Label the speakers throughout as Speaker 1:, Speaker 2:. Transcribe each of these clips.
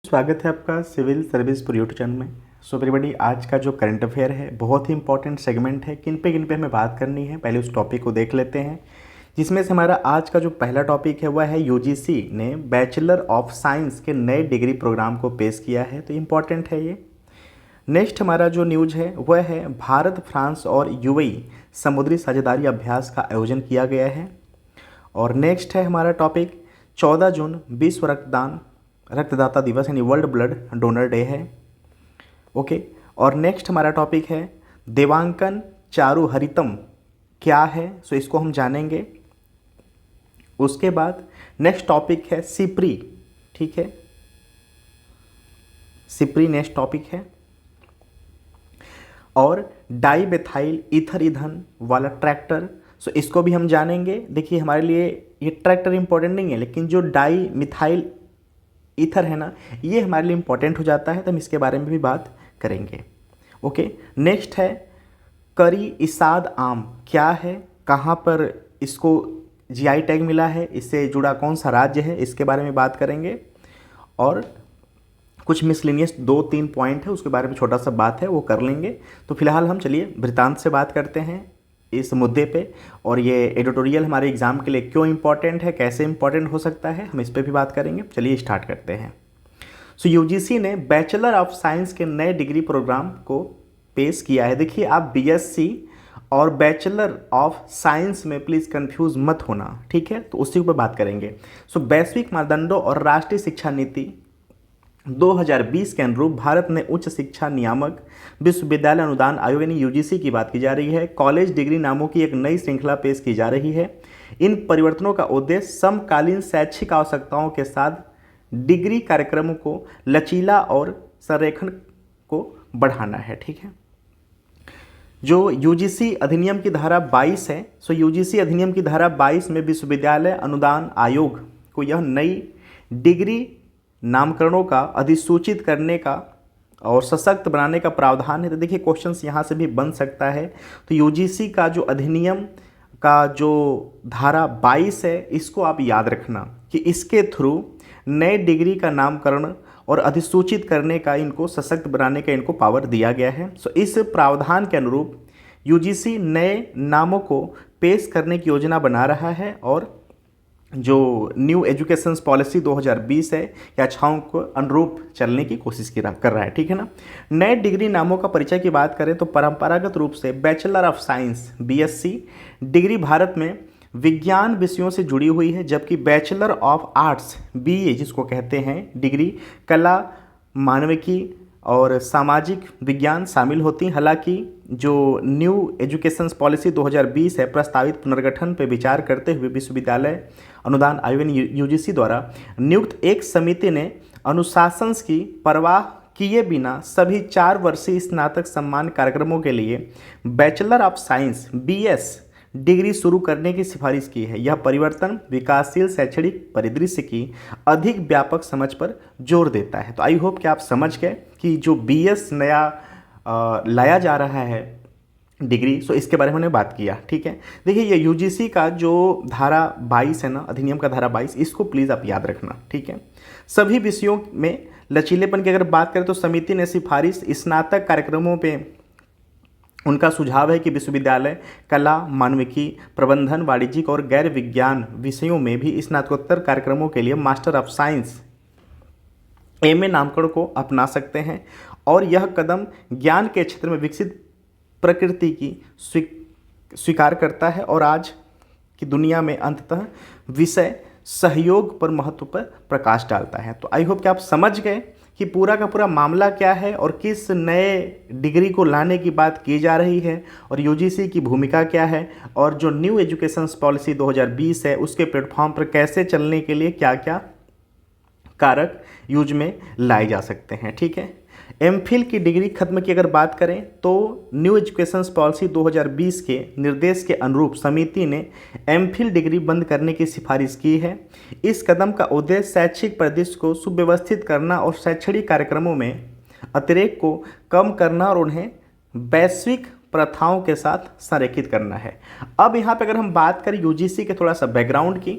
Speaker 1: स्वागत है आपका सिविल सर्विस पर यूट्यूब चैनल में। सो एवरीबॉडी, आज का जो करंट अफेयर है बहुत ही इंपॉर्टेंट सेगमेंट है। किन पे हमें बात करनी है, पहले उस टॉपिक को देख लेते हैं। जिसमें से हमारा आज का जो पहला टॉपिक है वह है यूजीसी ने बैचलर ऑफ साइंस के नए डिग्री प्रोग्राम को पेश किया है, तो इम्पॉर्टेंट है ये। नेक्स्ट हमारा जो न्यूज है वह है भारत, फ्रांस और यूएई समुद्री साझेदारी अभ्यास का आयोजन किया गया है। और नेक्स्ट है हमारा टॉपिक 14 जून विश्व रक्तदाता दिवस यानी वर्ल्ड ब्लड डोनर डे है। ओके, और नेक्स्ट हमारा टॉपिक है देवांकन चारुहरितम क्या है, सो इसको हम जानेंगे। उसके बाद नेक्स्ट टॉपिक है सिप्री, ठीक है, सिप्री नेक्स्ट टॉपिक है। और डाइमेथाइल ईथर ईंधन वाला ट्रैक्टर, सो इसको भी हम जानेंगे। देखिए हमारे लिए ये ट्रैक्टर इंपॉर्टेंट नहीं है, लेकिन जो डाई मिथाइल ईथर है ना, ये हमारे लिए इंपॉर्टेंट हो जाता है, तो हम इसके बारे में भी बात करेंगे। ओके, नेक्स्ट है करी इसाद आम क्या है, कहाँ पर इसको जीआई टैग मिला है, इससे जुड़ा कौन सा राज्य है, इसके बारे में बात करेंगे। और कुछ मिसलिनियस 2-3 पॉइंट है, उसके बारे में छोटा सा बात है, वो कर लेंगे। तो फिलहाल हम चलिए वृत्तांत से बात करते हैं इस मुद्दे पे, और ये एडिटोरियल हमारे एग्जाम के लिए क्यों इंपॉर्टेंट है, कैसे इंपॉर्टेंट हो सकता है, हम इस पे भी बात करेंगे। चलिए स्टार्ट करते हैं। सो यूजीसी ने बैचलर ऑफ साइंस के नए डिग्री प्रोग्राम को पेश किया है। देखिए आप बीएससी और बैचलर ऑफ साइंस में प्लीज़ कंफ्यूज मत होना, ठीक है, तो उसी पर बात करेंगे। सो वैश्विक मानदंडों और राष्ट्रीय शिक्षा नीति 2020 के अनुरूप भारत ने उच्च शिक्षा नियामक विश्वविद्यालय अनुदान आयोग यानी यूजीसी की बात की जा रही है, कॉलेज डिग्री नामों की एक नई श्रृंखला पेश की जा रही है। इन परिवर्तनों का उद्देश्य समकालीन शैक्षिक आवश्यकताओं के साथ डिग्री कार्यक्रमों को लचीला और संरेखण को बढ़ाना है, ठीक है। जो यूजीसी अधिनियम की धारा 22 है, सो यूजीसी अधिनियम की धारा 22 में विश्वविद्यालय अनुदान आयोग को यह नई डिग्री नामकरणों का अधिसूचित करने का और सशक्त बनाने का प्रावधान है। तो देखिए क्वेश्चंस यहाँ से भी बन सकता है। तो यूजीसी का जो अधिनियम का जो धारा 22 है, इसको आप याद रखना कि इसके थ्रू नए डिग्री का नामकरण और अधिसूचित करने का, इनको सशक्त बनाने का इनको पावर दिया गया है। सो इस प्रावधान के अनुरूप यूजीसी नए नामों को पेश करने की योजना बना रहा है, और जो न्यू एजुकेशन पॉलिसी 2020 है, या इच्छाओं को अनुरूप चलने की कोशिश कर रहा है, ठीक है ना। नए डिग्री नामों का परिचय की बात करें तो परंपरागत रूप से bachelor of science BSc degree Bharat में विज्ञान विषयों से जुड़ी हुई है, जबकि बैचलर ऑफ आर्ट्स बीए जिसको कहते हैं डिग्री कला, मानविकी और सामाजिक विज्ञान शामिल होती हैं। हालांकि जो न्यू एजुकेशन पॉलिसी 2020 है, प्रस्तावित पुनर्गठन पर विचार करते हुए विश्वविद्यालय अनुदान आयोग यूजीसी द्वारा नियुक्त एक समिति ने अनुशासन की परवाह किए बिना सभी 4 वर्षीय स्नातक सम्मान कार्यक्रमों के लिए bachelor of science BS degree शुरू करने की सिफारिश की है। यह परिवर्तन विकासशील शैक्षणिक परिदृश्य की अधिक व्यापक समझ पर जोर देता है। तो आई होप कि आप समझ गए कि जो बीएस नया लाया जा रहा है डिग्री, सो इसके बारे में हमने बात किया, ठीक है। देखिए ये यूजीसी का जो धारा 22 है ना, अधिनियम का धारा 22, इसको प्लीज़ आप याद रखना, ठीक है। सभी विषयों में लचीलेपन की अगर बात करें तो समिति ने सिफारिश स्नातक कार्यक्रमों पे उनका सुझाव है कि विश्वविद्यालय कला, मानविकी, प्रबंधन, वाणिज्यिक और गैर विज्ञान विषयों में भी स्नातकोत्तर कार्यक्रमों के लिए मास्टर ऑफ साइंस एमए नामकरण को अपना सकते हैं, और यह कदम ज्ञान के क्षेत्र में विकसित प्रकृति की स्वीकार करता है और आज की दुनिया में अंततः विषय सहयोग पर महत्व पर प्रकाश डालता है। तो आई होप कि आप समझ गए कि पूरा का पूरा मामला क्या है और किस नए डिग्री को लाने की बात की जा रही है, और यूजीसी की भूमिका क्या है, और जो न्यू एजुकेशन पॉलिसी 2020 है उसके प्लेटफॉर्म पर कैसे चलने के लिए क्या क्या कारक यूज में लाए जा सकते हैं, ठीक है। एमफिल की डिग्री खत्म की अगर बात करें तो न्यू एजुकेशन पॉलिसी 2020 के निर्देश के अनुरूप समिति ने एमफिल डिग्री बंद करने की सिफारिश की है। इस कदम का उद्देश्य शैक्षिक परिदृश्य को सुव्यवस्थित करना और शैक्षणिक कार्यक्रमों में अतिरेक को कम करना और उन्हें वैश्विक प्रथाओं के साथ संरेखित करना है। अब यहाँ पे अगर हम बात करें यूजीसी के थोड़ा सा बैकग्राउंड की,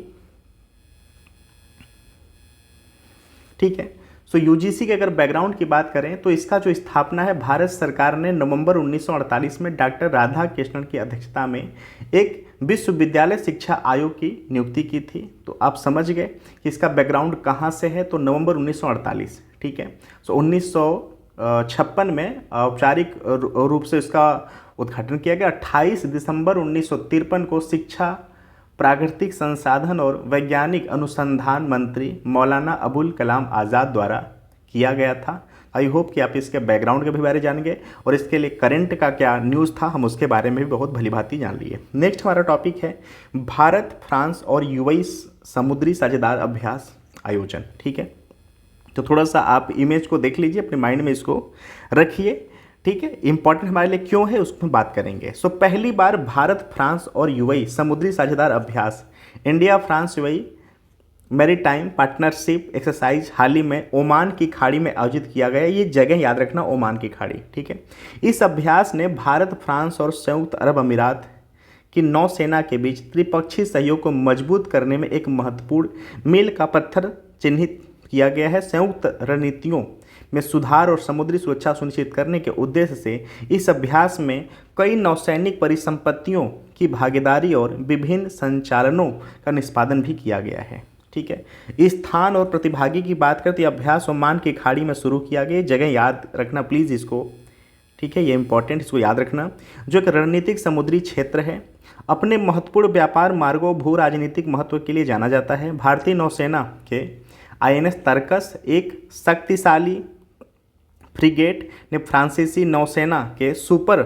Speaker 1: ठीक है। सो यूजीसी के अगर बैकग्राउंड की बात करें तो इसका जो स्थापना है भारत सरकार ने नवंबर 1948 में डॉक्टर राधा कृष्णन की अध्यक्षता में एक विश्वविद्यालय शिक्षा आयोग की नियुक्ति की थी। तो आप समझ गए कि इसका बैकग्राउंड कहाँ से है, तो नवंबर 1948, ठीक है। सो 1956 में औपचारिक रूप से इसका उद्घाटन किया गया। 28 दिसंबर 1953 को शिक्षा, प्राकृतिक संसाधन और वैज्ञानिक अनुसंधान मंत्री मौलाना अबुल कलाम आज़ाद द्वारा किया गया था। आई होप कि आप इसके बैकग्राउंड के भी बारे में जान गए और इसके लिए करंट का क्या न्यूज़ था हम उसके बारे में भी बहुत भलीभांति जान लिए। नेक्स्ट हमारा टॉपिक है भारत, फ्रांस और यूएई समुद्री साझेदार अभ्यास आयोजन, ठीक है। तो थोड़ा सा आप इमेज को देख लीजिए, अपने माइंड में इसको रखिए, ठीक है। इंपॉर्टेंट हमारे लिए क्यों है उसमें बात करेंगे। सो पहली बार भारत, फ्रांस और यूएई समुद्री साझेदार अभ्यास, India France UAE maritime partnership exercise हाल ही में ओमान की खाड़ी में आयोजित किया गया। ये जगह याद रखना, ओमान की खाड़ी, ठीक है। इस अभ्यास ने भारत, फ्रांस और संयुक्त अरब अमीरात की नौसेना के बीच त्रिपक्षीय सहयोग को मजबूत करने में एक महत्वपूर्ण मील का पत्थर चिन्हित किया गया है। संयुक्त रणनीतियों में सुधार और समुद्री सुरक्षा सुनिश्चित करने के उद्देश्य से इस अभ्यास में कई नौसैनिक परिसंपत्तियों की भागीदारी और विभिन्न संचालनों का निष्पादन भी किया गया है, ठीक है। स्थान और प्रतिभागी की बात करते अभ्यास ओमान की खाड़ी में शुरू किया गया। जगह याद रखना प्लीज़ इसको, ठीक है, ये इंपॉर्टेंट, इसको याद रखना। जो एक रणनीतिक समुद्री क्षेत्र है, अपने महत्वपूर्ण व्यापार मार्गों भू राजनीतिक महत्व के लिए जाना जाता है। भारतीय नौसेना के आईएनएस तर्कस, एक शक्तिशाली फ्रिगेट, ने फ्रांसीसी नौसेना के सुपर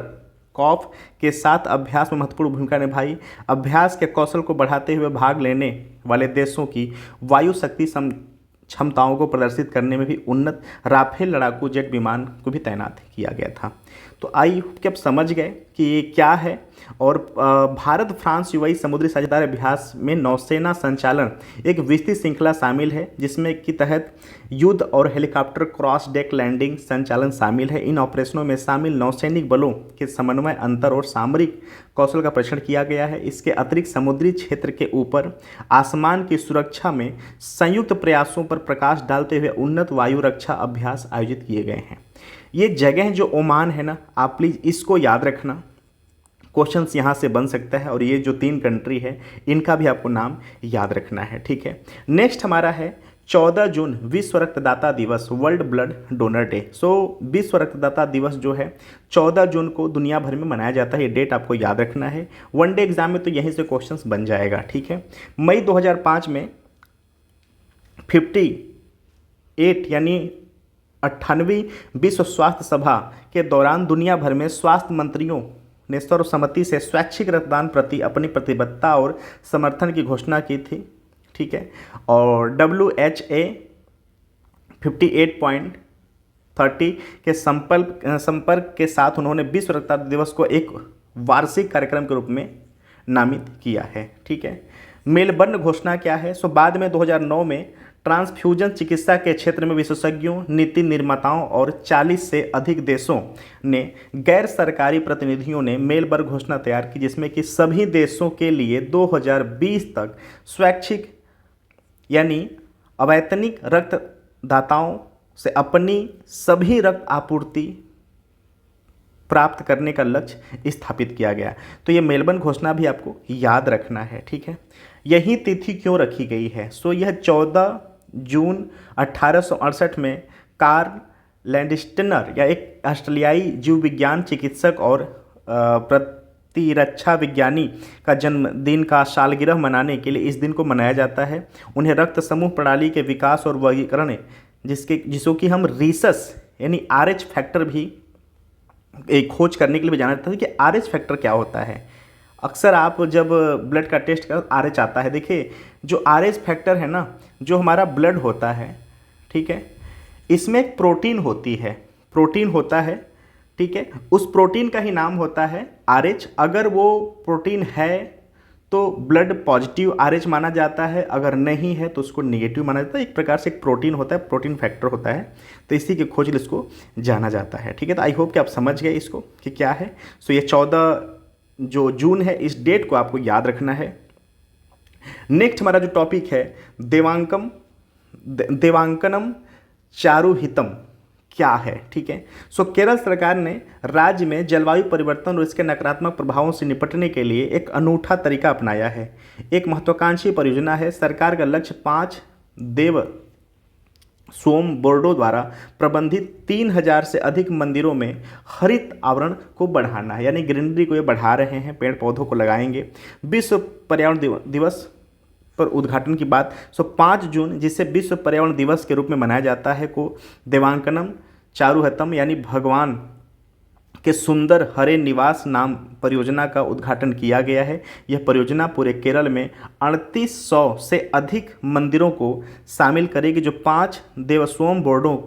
Speaker 1: कॉफ के साथ अभ्यास में महत्वपूर्ण भूमिका निभाई। अभ्यास के कौशल को बढ़ाते हुए भाग लेने वाले देशों की वायु शक्ति क्षमताओं को प्रदर्शित करने में भी उन्नत राफेल लड़ाकू जेट विमान को भी तैनात किया गया था। तो आई होप कि आप समझ गए कि ये क्या है। और भारत, फ्रांस, यूएई समुद्री साझेदार अभ्यास में नौसेना संचालन एक विस्तृत श्रृंखला शामिल है, जिसमें के तहत युद्ध और हेलीकॉप्टर क्रॉस डेक लैंडिंग संचालन शामिल है। इन ऑपरेशनों में शामिल नौसैनिक बलों के समन्वय, अंतर और सामरिक कौशल का परीक्षण किया गया है। इसके अतिरिक्त समुद्री क्षेत्र के ऊपर आसमान की सुरक्षा में संयुक्त प्रयासों पर प्रकाश डालते हुए उन्नत वायु रक्षा अभ्यास आयोजित किए गए हैं। ये जगह जो ओमान है ना, आप प्लीज़ इसको याद रखना, क्वेश्चंस यहाँ से बन सकता है। और ये जो 3 कंट्री है इनका भी आपको नाम याद रखना है, ठीक है। नेक्स्ट हमारा है 14 जून विश्व रक्तदाता दिवस, वर्ल्ड ब्लड डोनर डे। सो विश्व रक्तदाता दिवस जो है 14 जून को दुनिया भर में मनाया जाता है। ये डेट आपको याद रखना है। वन डे एग्जाम में तो यहीं से क्वेश्चंस बन जाएगा, ठीक है। मई 2005 में 58 यानी 98वीं विश्व स्वास्थ्य सभा के दौरान दुनिया भर में स्वास्थ्य मंत्रियों ने सर्वसम्मति से स्वैच्छिक रक्तदान प्रति अपनी प्रतिबद्धता और समर्थन की घोषणा की थी, ठीक है। और WHA 58.30 के संपर्क के साथ उन्होंने विश्व रक्तदाता दिवस को एक वार्षिक कार्यक्रम के रूप में नामित किया है, ठीक है। मेलबर्न घोषणा क्या है। सो बाद में 2009 में ट्रांसफ्यूजन चिकित्सा के क्षेत्र में विशेषज्ञों, नीति निर्माताओं और 40 से अधिक देशों ने गैर सरकारी प्रतिनिधियों ने मेलबर्न घोषणा तैयार की, जिसमें कि सभी देशों के लिए 2020 तक स्वैच्छिक यानी अवैतनिक रक्तदाताओं से अपनी सभी रक्त आपूर्ति प्राप्त करने का लक्ष्य स्थापित किया गया। तो ये मेलबर्न घोषणा भी आपको याद रखना है, ठीक है। यही तिथि क्यों रखी गई है। सो यह 14 जून 1868 में कार्ल लैंडस्टेनर या एक ऑस्ट्रेलियाई जीव विज्ञान चिकित्सक और प्रतिरक्षा विज्ञानी का जन्मदिन का सालगिरह मनाने के लिए इस दिन को मनाया जाता है। उन्हें रक्त समूह प्रणाली के विकास और वर्गीकरण जिसको कि हम रीसस यानी RH फैक्टर भी एक खोज करने के लिए भी जाना जाता है कि RH फैक्टर क्या होता है। अक्सर आप जब ब्लड का टेस्ट कर RH आता है, देखिए जो RH फैक्टर है ना, जो हमारा ब्लड होता है, ठीक है, इसमें एक प्रोटीन होता है, ठीक है। उस प्रोटीन का ही नाम होता है RH। अगर वो प्रोटीन है तो ब्लड पॉजिटिव RH माना जाता है, अगर नहीं है तो उसको नेगेटिव माना जाता है। एक प्रकार से एक प्रोटीन होता है, प्रोटीन फैक्टर होता है, तो इसी के खोज इसको जाना जाता है, ठीक है। तो आई होप कि आप समझ गए इसको कि क्या है। सो ये 14 जो जून है, इस डेट को आपको याद रखना है। नेक्स्ट हमारा जो टॉपिक है देवांकनम चारुहितम क्या है, ठीक है। सो केरल सरकार ने राज्य में जलवायु परिवर्तन और इसके नकारात्मक प्रभावों से निपटने के लिए एक अनूठा तरीका अपनाया है। एक महत्वाकांक्षी परियोजना है। सरकार का लक्ष्य 5 देव सोम बोर्डों द्वारा प्रबंधित 3000 से अधिक मंदिरों में हरित आवरण को बढ़ाना है, यानी ग्रीनरी को ये बढ़ा रहे हैं, पेड़ पौधों को लगाएंगे। विश्व पर्यावरण दिवस पर उद्घाटन की बात, 5 जून जिसे विश्व पर्यावरण दिवस के रूप में मनाया जाता है को देवांकनम चारुहतम यानी भगवान के सुंदर हरे निवास नाम परियोजना का उद्घाटन किया गया है। यह परियोजना पूरे केरल में 3800 से अधिक मंदिरों को शामिल करेगी जो 5 देवस्वम बोर्डों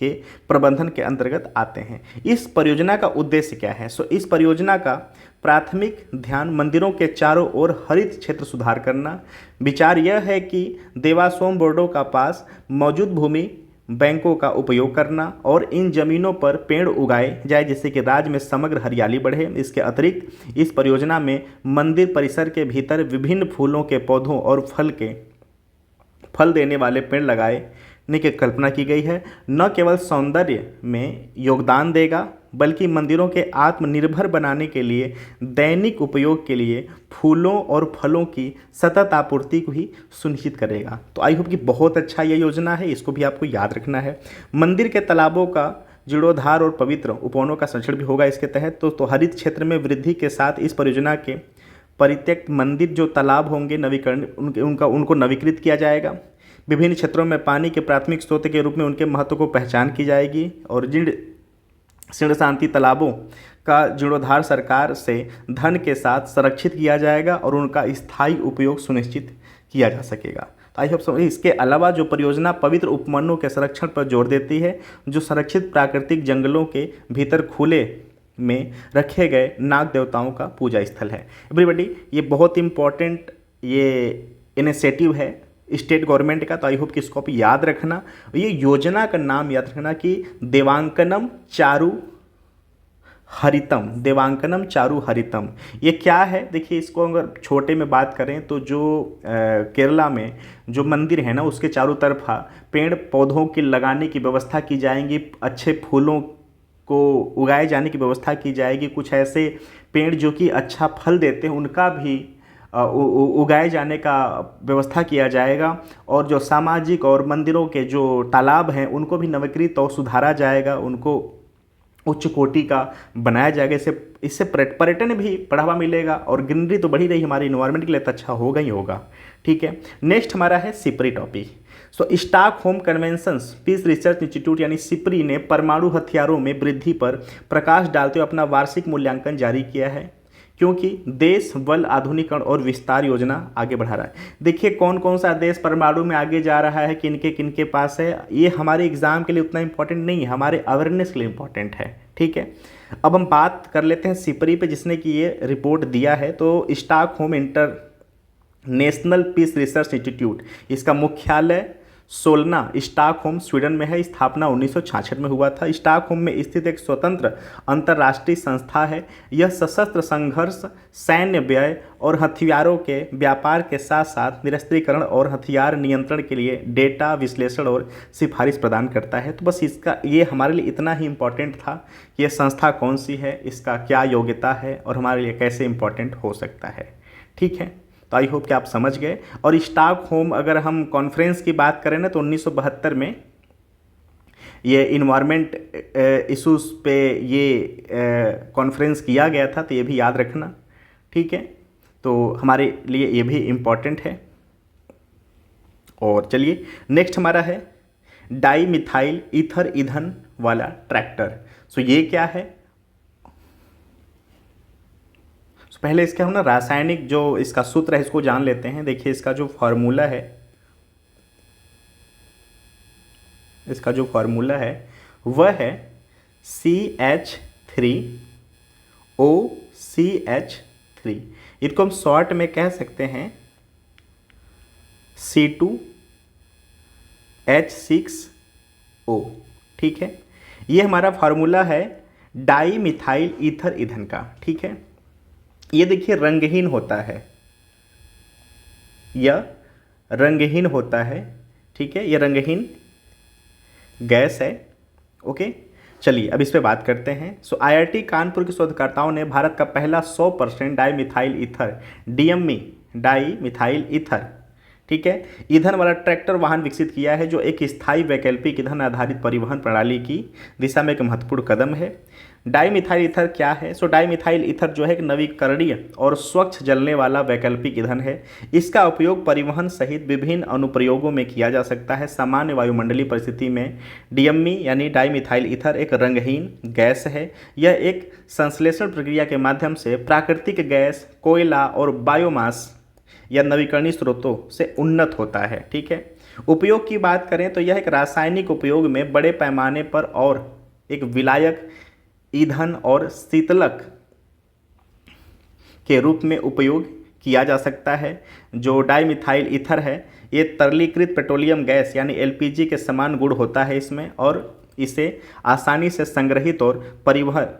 Speaker 1: के प्रबंधन के अंतर्गत आते हैं। इस परियोजना का उद्देश्य क्या है? इस परियोजना का प्राथमिक ध्यान मंदिरों के चारों ओर हरित क्षेत्र सुधार करना। विचार यह है कि देवास्वम बोर्डों का पास मौजूद भूमि बैंकों का उपयोग करना और इन जमीनों पर पेड़ उगाए जाए जिससे कि राज्य में समग्र हरियाली बढ़े। इसके अतिरिक्त इस परियोजना में मंदिर परिसर के भीतर विभिन्न फूलों के पौधों और फल देने वाले पेड़ लगाने की कल्पना की गई है। न केवल सौंदर्य में योगदान देगा बल्कि मंदिरों के आत्मनिर्भर बनाने के लिए दैनिक उपयोग के लिए फूलों और फलों की सतत आपूर्ति को ही सुनिश्चित करेगा। तो आई होप कि बहुत अच्छा ये योजना है, इसको भी आपको याद रखना है। मंदिर के तालाबों का जीर्णोद्धार और पवित्र उपवनों का संरक्षण भी होगा इसके तहत। तो हरित क्षेत्र में वृद्धि के साथ इस परियोजना के परित्यक्त मंदिर जो तालाब होंगे नवीकरण उनको नवीकृत किया जाएगा। विभिन्न क्षेत्रों में पानी के प्राथमिक स्रोत के रूप में उनके महत्व को पहचान की जाएगी और शीर्ण शांति तालाबों का जीर्णोद्धार सरकार से धन के साथ संरक्षित किया जाएगा और उनका स्थायी उपयोग सुनिश्चित किया जा सकेगा। तो आई होप समझ। इसके अलावा जो परियोजना पवित्र उपवनों के संरक्षण पर जोर देती है जो संरक्षित प्राकृतिक जंगलों के भीतर खुले में रखे गए नाग देवताओं का पूजा स्थल है। एवरीबॉडी ये बहुत इंपॉर्टेंट ये इनिशिएटिव है स्टेट गवर्नमेंट का। तो आई होप कि इसको आप याद रखना। ये योजना का नाम याद रखना कि देवांकनम चारु हरितम। देवांकनम चारु हरितम ये क्या है? देखिए इसको अगर छोटे में बात करें तो जो केरला में जो मंदिर है ना उसके चारों तरफ पेड़ पौधों के लगाने की व्यवस्था की जाएगी, अच्छे फूलों को उगाए जाने की व्यवस्था की जाएगी, कुछ ऐसे पेड़ जो कि अच्छा फल देते हैं उनका भी उगाए जाने का व्यवस्था किया जाएगा और जो सामाजिक और मंदिरों के जो तालाब हैं उनको भी नवीकृत और सुधारा जाएगा, उनको उच्च कोटि का बनाया जाएगा। इससे पर्यटन भी बढ़ावा मिलेगा और ग्रीनरी तो बढ़ी रही हमारे इन्वायरमेंट के लिए तो अच्छा होगा ही होगा। ठीक है, नेक्स्ट हमारा है SIPRI topic. Stockholm conventions peace research institute यानी सिपरी ने परमाणु हथियारों में वृद्धि पर प्रकाश डालते हुए अपना वार्षिक मूल्यांकन जारी किया है क्योंकि देश बल आधुनिकरण और विस्तार योजना आगे बढ़ा रहा है। देखिए कौन कौन सा देश परमाणु में आगे जा रहा है, किनके पास है, ये हमारे एग्जाम के लिए उतना इंपॉर्टेंट नहीं है, हमारे अवेयरनेस के लिए इंपॉर्टेंट है। ठीक है, अब हम बात कर लेते हैं सिपरी पे जिसने कि ये रिपोर्ट दिया है। तो Stockholm international peace research institute, इसका मुख्यालय सोलना स्टॉकहोम स्वीडन में है। स्थापना 1966 में हुआ था। स्टॉकहोम में स्थित एक स्वतंत्र अंतर्राष्ट्रीय संस्था है। यह सशस्त्र संघर्ष, सैन्य व्यय और हथियारों के व्यापार के साथ साथ निरस्त्रीकरण और हथियार नियंत्रण के लिए डेटा विश्लेषण और सिफारिश प्रदान करता है। तो बस इसका ये हमारे लिए इतना ही इम्पोर्टेंट था कि यह संस्था कौन सी है, इसका क्या योग्यता है और हमारे लिए कैसे इम्पोर्टेंट हो सकता है। ठीक है, तो आई होप कि आप समझ गए। और स्टॉकहोम अगर हम कॉन्फ्रेंस की बात करें ना तो 1972 में ये इन्वायरमेंट इश्यूज पे ये कॉन्फ्रेंस किया गया था, तो ये भी याद रखना। ठीक है, तो हमारे लिए ये भी इम्पॉर्टेंट है। और चलिए नेक्स्ट हमारा है डाई मिथाइल ईथर ईंधन वाला ट्रैक्टर। ये क्या है? पहले इसके हम ना रासायनिक जो इसका सूत्र है इसको जान लेते हैं। देखिए इसका जो फॉर्मूला है, इसका जो फॉर्मूला है वह है CH3OCH3। इसको हम शॉर्ट में कह सकते हैं C2H6O। ठीक है, ये हमारा फार्मूला है डाई मिथाइल ईथर ईंधन का। ठीक है, ये देखिए रंगहीन होता है, यह रंगहीन होता है। ठीक है, ये रंगहीन गैस है। ओके, चलिए अब इस पे बात करते हैं। सो आईआईटी कानपुर के शोधकर्ताओं ने भारत का पहला 100% di methyl ether DME di methyl ether, ठीक है, ईंधन वाला ट्रैक्टर वाहन विकसित किया है, जो एक स्थायी वैकल्पिक ईंधन आधारित परिवहन प्रणाली की दिशा में एक महत्वपूर्ण कदम है। डाई मिथाइल ईथर क्या है? सो डाई मिथाइल ईथर जो है एक नवीकरणीय और स्वच्छ जलने वाला वैकल्पिक ईंधन है। इसका उपयोग परिवहन सहित विभिन्न अनुप्रयोगों में किया जा सकता है। सामान्य वायुमंडलीय परिस्थिति में डीएमई यानी डाई मिथाइल ईथर एक रंगहीन गैस है। यह एक संश्लेषण प्रक्रिया के माध्यम से प्राकृतिक गैस, कोयला और बायोमास या नवीकरणीय स्रोतों से उन्नत होता है, ठीक है। उपयोग की बात करें तो यह एक रासायनिक उपयोग में बड़े पैमाने पर और एक विलायक, ईंधन और शीतलक के रूप में उपयोग किया जा सकता है। जो डाइमिथाइल ईथर है ये तरलीकृत पेट्रोलियम गैस यानी एलपीजी के समान गुण होता है इसमें, और इसे आसानी से संग्रहित और परिवहन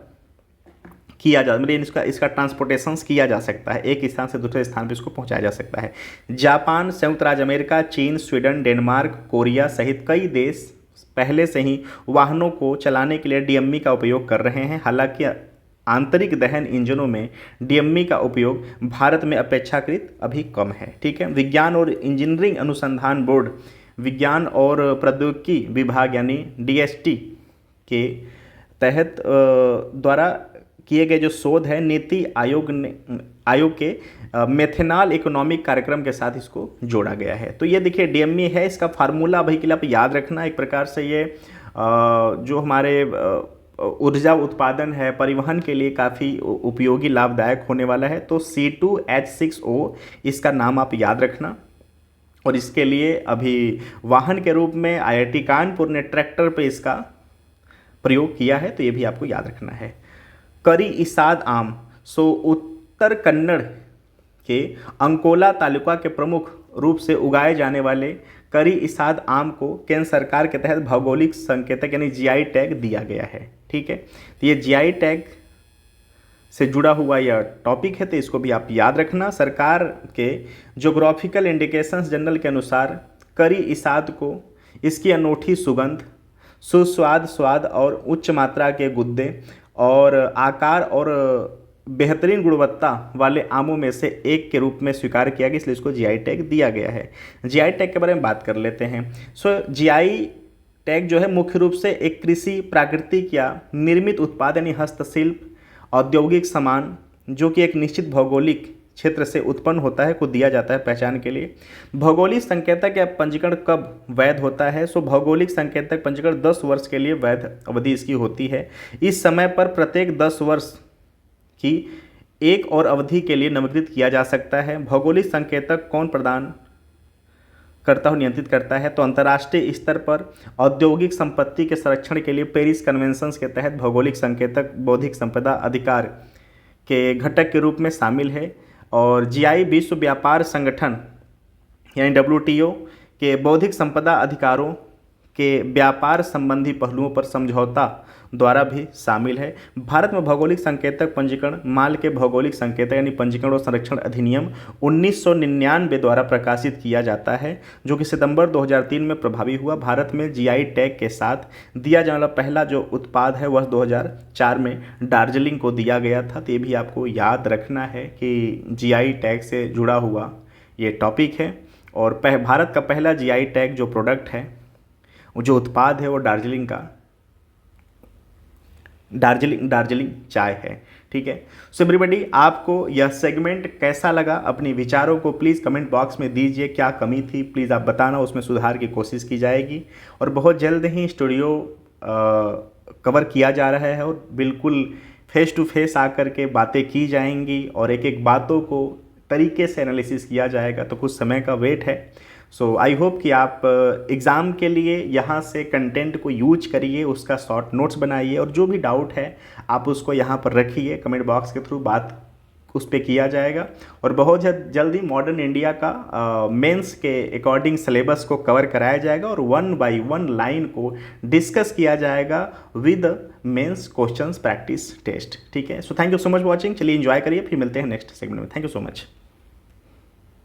Speaker 1: किया जा, मतलब इसका ट्रांसपोर्टेशन किया जा सकता है, एक स्थान से दूसरे स्थान पर इसको पहुंचाया जा सकता है। जापान, संयुक्त राज्य अमेरिका, चीन, स्वीडन, डेनमार्क, कोरिया सहित कई देश पहले से ही वाहनों को चलाने के लिए डीएमई का उपयोग कर रहे हैं। हालांकि आंतरिक दहन इंजनों में डीएमई का उपयोग भारत में अपेक्षाकृत अभी कम है, ठीक है। विज्ञान और इंजीनियरिंग अनुसंधान बोर्ड, विज्ञान और प्रौद्योगिकी विभाग यानी डीएसटी के तहत द्वारा किए गए जो शोध है, नीति आयोग के मेथेनॉल इकोनॉमिक कार्यक्रम के साथ इसको जोड़ा गया है। तो ये देखिए डीएमई है, इसका फार्मूला भाई के लिए आप याद रखना। एक प्रकार से ये जो हमारे ऊर्जा उत्पादन है, परिवहन के लिए काफ़ी उपयोगी, लाभदायक होने वाला है। तो C2H6O इसका नाम आप याद रखना। और इसके लिए अभी वाहन के रूप में आईआईटी कानपुर ने ट्रैक्टर पे इसका प्रयोग किया है, तो ये भी आपको याद रखना है। करी इसाद आम, सो उत्तर कन्नड़ के अंकोला तालुका के प्रमुख रूप से उगाए जाने वाले करी इसाद आम को केंद्र सरकार के तहत भौगोलिक संकेतक यानी जीआई टैग दिया गया है, ठीक है। तो ये जीआई टैग से जुड़ा हुआ यह टॉपिक है, तो इसको भी आप याद रखना। सरकार के ज्योग्राफिकल इंडिकेशंस जनरल के अनुसार करी इसाद को इसकी अनोखी सुगंध, सुस्वाद स्वाद और उच्च मात्रा के गुद्दे और आकार और बेहतरीन गुणवत्ता वाले आमों में से एक के रूप में स्वीकार किया गया, इसलिए इसको जीआई टैग दिया गया है। जीआई टैग के बारे में बात कर लेते हैं। सो जीआई टैग जो है मुख्य रूप से एक कृषि, प्राकृतिक या निर्मित उत्पाद यानी हस्तशिल्प, औद्योगिक सामान जो कि एक निश्चित भौगोलिक क्षेत्र से उत्पन्न होता है को दिया जाता है पहचान के लिए। भौगोलिक संकेतक या पंजीकरण कब वैध होता है? सो भौगोलिक संकेतक पंजीकरण 10 वर्ष के लिए वैध अवधि इसकी होती है। इस समय पर प्रत्येक 10 वर्ष की एक और अवधि के लिए नवीकृत किया जा सकता है। भौगोलिक संकेतक कौन प्रदान करता हो, नियंत्रित करता है? तो अंतर्राष्ट्रीय स्तर पर औद्योगिक संपत्ति के संरक्षण के लिए पेरिस कन्वेंशन के तहत भौगोलिक संकेतक बौद्धिक संपदा अधिकार के घटक के रूप में शामिल है। और जीआई विश्व व्यापार संगठन यानी WTO के बौद्धिक संपदा अधिकारों के व्यापार संबंधी पहलुओं पर समझौता द्वारा भी शामिल है। भारत में भौगोलिक संकेतक पंजीकरण माल के भौगोलिक संकेतक यानी पंजीकरण और संरक्षण अधिनियम 1999 द्वारा प्रकाशित किया जाता है, जो कि सितंबर 2003 में प्रभावी हुआ। भारत में जीआई टैग के साथ दिया जाने वाला पहला जो उत्पाद है वह 2004 में दार्जिलिंग को दिया गया था। तो ये भी आपको याद रखना है कि जीआई टैग से जुड़ा हुआ ये टॉपिक है। और भारत का पहला जीआई टैग जो प्रोडक्ट है, जो उत्पाद है, वो दार्जिलिंग चाय है, ठीक है। सो एवरीबॉडी, आपको यह सेगमेंट कैसा लगा? अपने विचारों को प्लीज़ कमेंट बॉक्स में दीजिए। क्या कमी थी प्लीज़ आप बताना, उसमें सुधार की कोशिश की जाएगी। और बहुत जल्द ही स्टूडियो कवर किया जा रहा है और बिल्कुल फेस टू फेस आकर के बातें की जाएंगी और एक एक बातों को तरीके से एनालिसिस किया जाएगा। तो कुछ समय का वेट है। सो आई होप कि आप एग्ज़ाम के लिए यहाँ से कंटेंट को यूज करिए, उसका शॉर्ट नोट्स बनाइए और जो भी डाउट है आप उसको यहाँ पर रखिए। कमेंट बॉक्स के थ्रू बात उस पर किया जाएगा। और बहुत जल्दी मॉडर्न इंडिया का मेंस के अकॉर्डिंग सिलेबस को कवर कराया जाएगा और 1 बाय 1 लाइन को डिस्कस किया जाएगा with mains questions practice test, ठीक है। So thank you so much watching. चलिए एंजॉय करिए, फिर मिलते हैं नेक्स्ट सेगमेंट में। Thank you so much.